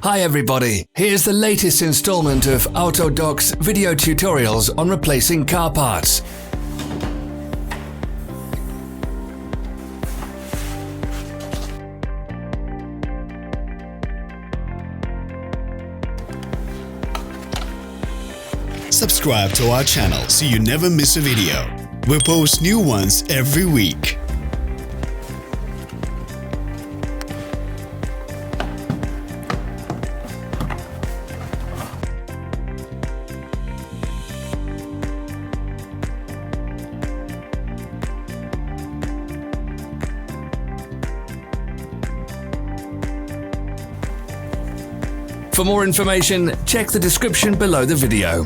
Hi everybody, here's the latest installment of Autodoc's video tutorials on replacing car parts. Subscribe to our channel so you never miss a video. We post new ones every week. For more information, check the description below the video.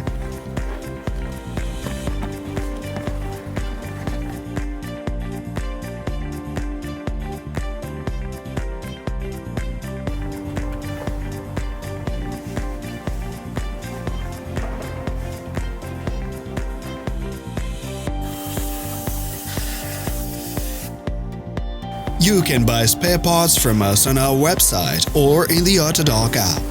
You can buy spare parts from us on our website or in the Autodoc app.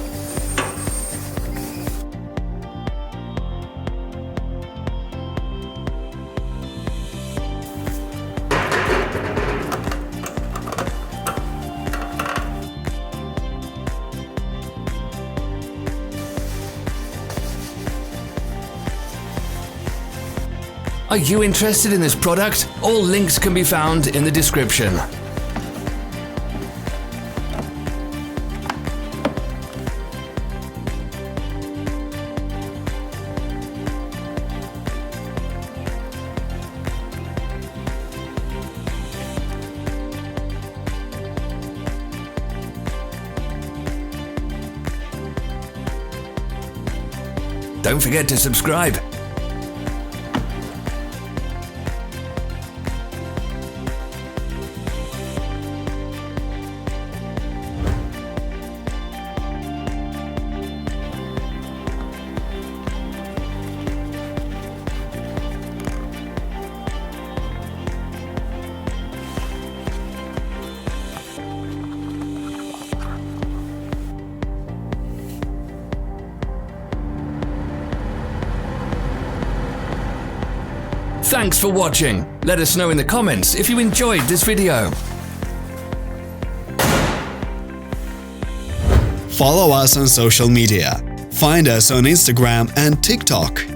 Are you interested in this product? All links can be found in the description. Don't forget to subscribe. Thanks for watching. Let us know in the comments if you enjoyed this video. Follow us on social media. Find us on Instagram and TikTok.